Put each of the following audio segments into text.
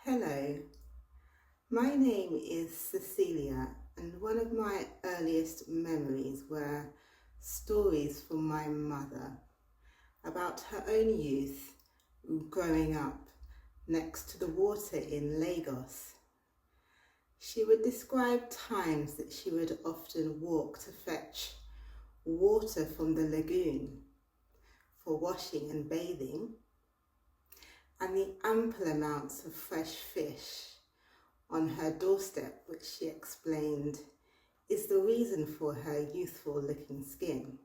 Hello, my name is Cecilia, and one of my earliest memories were stories from my mother about her own youth growing up next to the water in Lagos. She would describe times that she would often walk to fetch water from the lagoon for washing and bathing, and the ample amounts of fresh fish on her doorstep, which she explained is the reason for her youthful looking skin.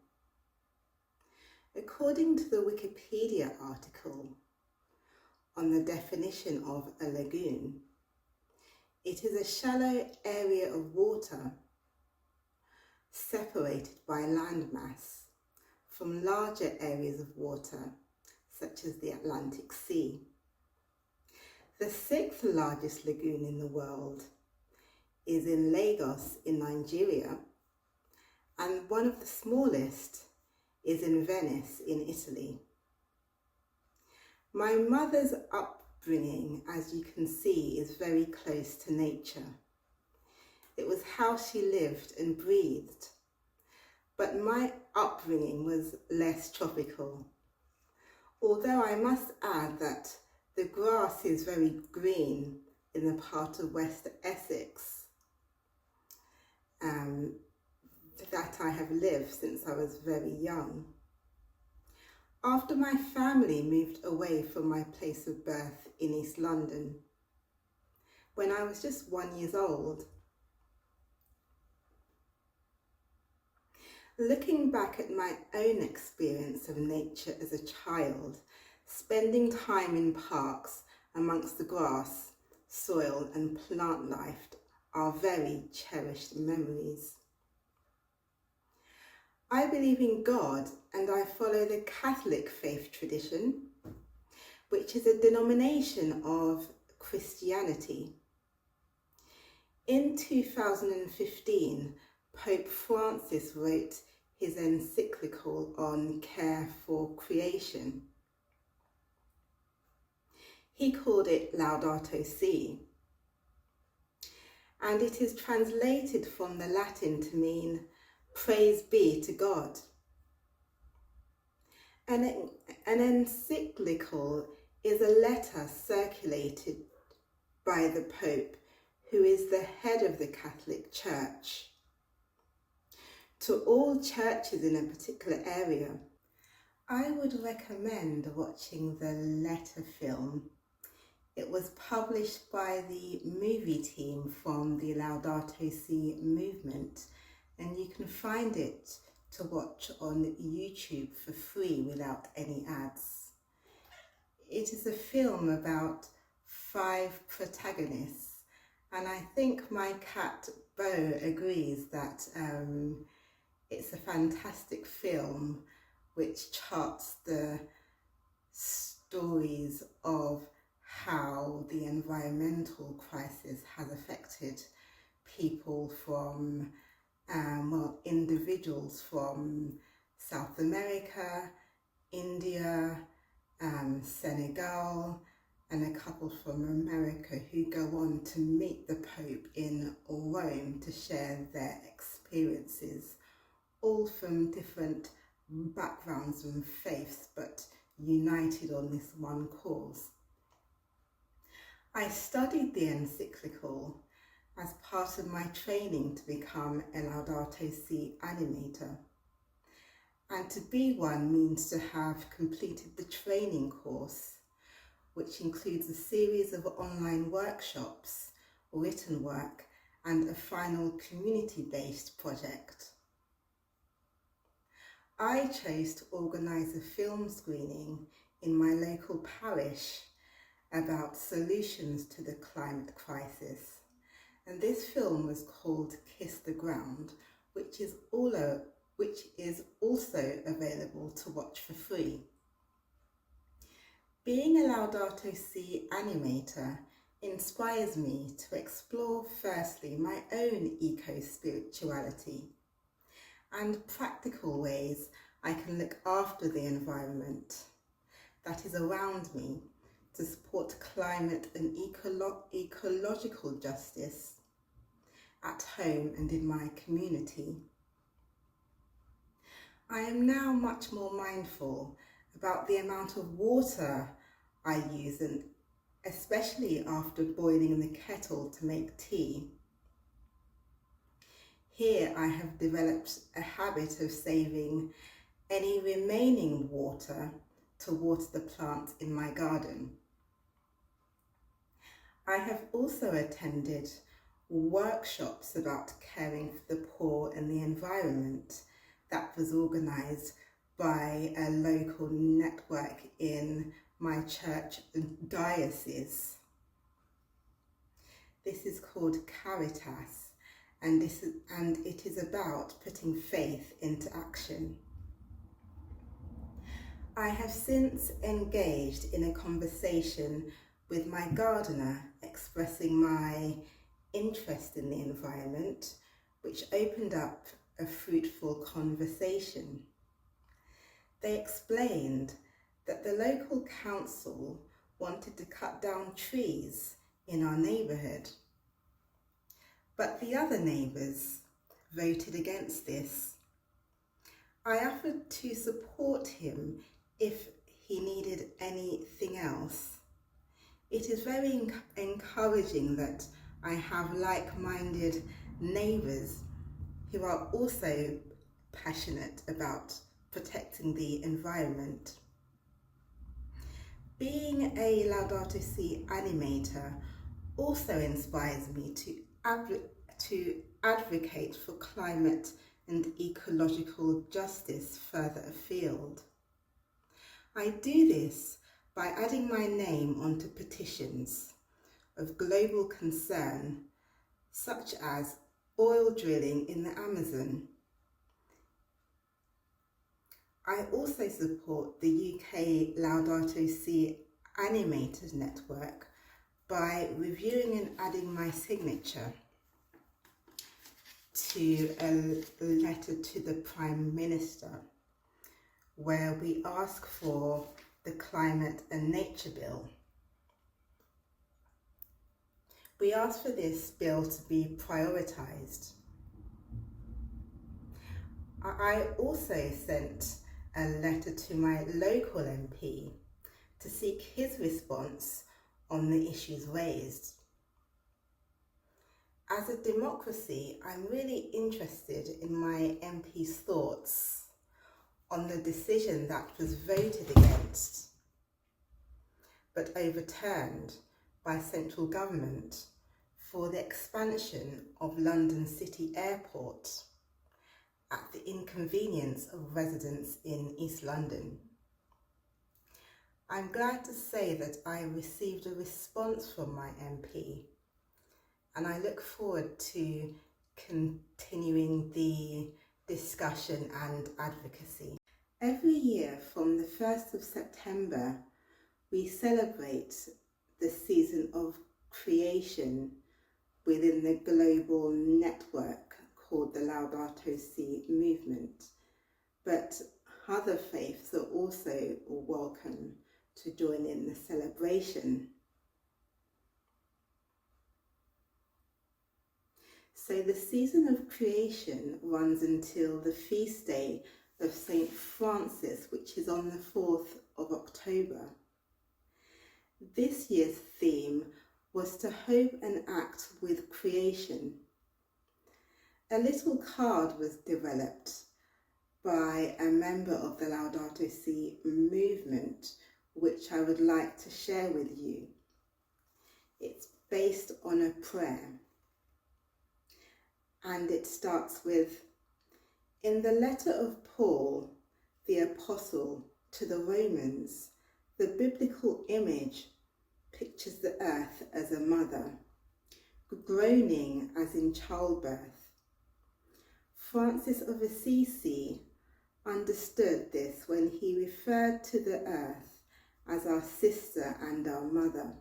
According to the Wikipedia article on the definition of a lagoon, it is a shallow area of water separated by landmass from larger areas of water, such as the Atlantic Sea. The sixth largest lagoon in the world is in Lagos in Nigeria, and one of the smallest is in Venice in Italy. My mother's upbringing, as you can see, is very close to nature. It was how she lived and breathed. But my upbringing was less tropical. Although I must add that the grass is very green in the part of West Essex that I have lived since I was very young. After my family moved away from my place of birth in East London, when I was just 1 year old, looking back at my own experience of nature as a child, spending time in parks amongst the grass, soil and plant life are very cherished memories. I believe in God and I follow the Catholic faith tradition, which is a denomination of Christianity. In 2015, Pope Francis wrote his encyclical on care for creation. He called it Laudato Si, and it is translated from the Latin to mean praise be to God. An encyclical is a letter circulated by the Pope, who is the head of the Catholic Church, to all churches in a particular area. I would recommend watching the letter film. It was published by the movie team from the Laudato Si movement, and you can find it to watch on YouTube for free without any ads. It is a film about 5 protagonists, and I think my cat Bo agrees that it's a fantastic film which charts the stories of how the environmental crisis has affected people from, individuals from South America, India, Senegal, and a couple from America who go on to meet the Pope in Rome to share their experiences, all from different backgrounds and faiths, but united on this one cause. I studied the encyclical as part of my training to become a Laudato Si animator. And to be one means to have completed the training course, which includes a series of online workshops, written work, and a final community-based project. I chose to organise a film screening in my local parish about solutions to the climate crisis. And this film was called Kiss the Ground, which is also available to watch for free. Being a Laudato Si animator inspires me to explore firstly my own eco-spirituality and practical ways I can look after the environment that is around me to support climate and ecological justice at home and in my community. I am now much more mindful about the amount of water I use, and especially after boiling the kettle to make tea. Here I have developed a habit of saving any remaining water to water the plants in my garden. I have also attended workshops about caring for the poor and the environment that was organised by a local network in my church and diocese. This is called Caritas, and it is about putting faith into action. I have since engaged in a conversation with my gardener, expressing my interest in the environment, which opened up a fruitful conversation. They explained that the local council wanted to cut down trees in our neighbourhood, but the other neighbours voted against this. I offered to support him if he needed anything else. It is very encouraging that I have like-minded neighbours who are also passionate about protecting the environment. Being a Laudato Si animator also inspires me to advocate for climate and ecological justice further afield. I do this by adding my name onto petitions of global concern, such as oil drilling in the Amazon. I also support the UK Laudato Si Animators Network by reviewing and adding my signature to a letter to the Prime Minister, where we ask for the Climate and Nature Bill. We ask for this bill to be prioritised. I also sent a letter to my local MP to seek his response on the issues raised. As a democracy, I'm really interested in my MP's thoughts on the decision that was voted against but overturned by central government for the expansion of London City Airport at the inconvenience of residents in East London. I'm glad to say that I received a response from my MP, and I look forward to continuing the discussion and advocacy. Every year from the 1st of September, we celebrate the season of creation within the global network called the Laudato Si movement, but other faiths are also welcome to join in the celebration. So the season of creation runs until the feast day of St. Francis, which is on the 4th of October. This year's theme was to hope and act with creation. A little card was developed by a member of the Laudato Si movement, which I would like to share with you. It's based on a prayer, and it starts with, "In the letter of Paul, the apostle, to the Romans, the biblical image pictures the earth as a mother, groaning as in childbirth. Francis of Assisi understood this when he referred to the earth as our sister and our mother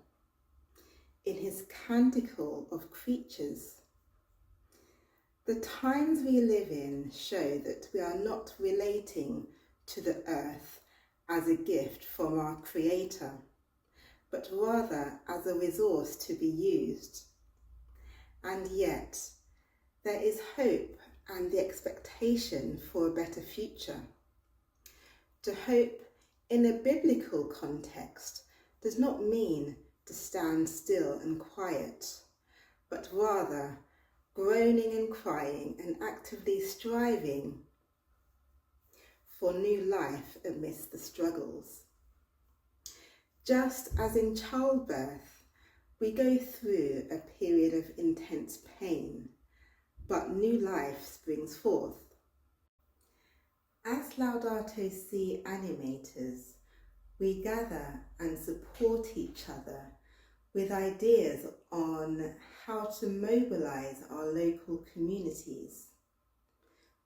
in his Canticle of Creatures. The times we live in show that we are not relating to the earth as a gift from our Creator, but rather as a resource to be used. And yet, there is hope and the expectation for a better future. To hope in a biblical context does not mean to stand still and quiet, but rather groaning and crying and actively striving for new life amidst the struggles. Just as in childbirth, we go through a period of intense pain, but new life springs forth. As Laudato Si animators, we gather and support each other with ideas on how to mobilise our local communities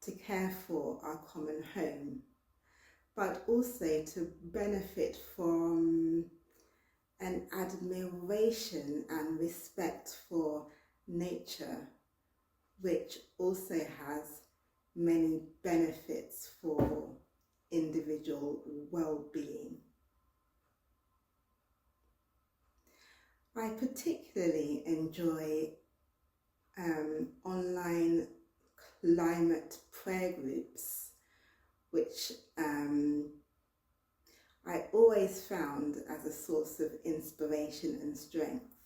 to care for our common home, but also to benefit from an admiration and respect for nature, which also has many benefits for individual well-being. I particularly enjoy online climate prayer groups, which I always found as a source of inspiration and strength.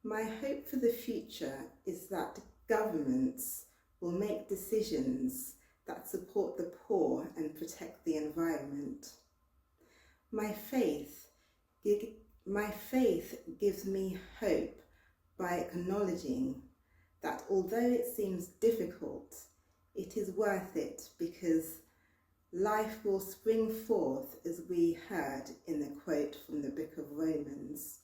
My hope for the future is that governments will make decisions that support the poor and protect the environment. My faith gives me hope by acknowledging that although it seems difficult, it is worth it because life will spring forth, as we heard in the quote from the book of Romans.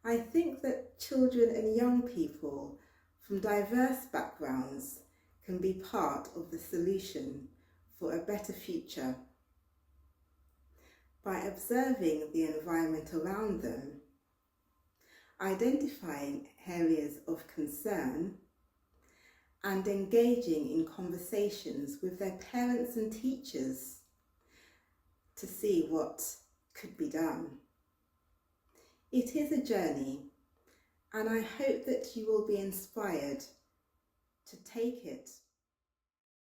I think that children and young people from diverse backgrounds can be part of the solution for a better future. By observing the environment around them, identifying areas of concern, and engaging in conversations with their parents and teachers to see what could be done. It is a journey, and I hope that you will be inspired to take it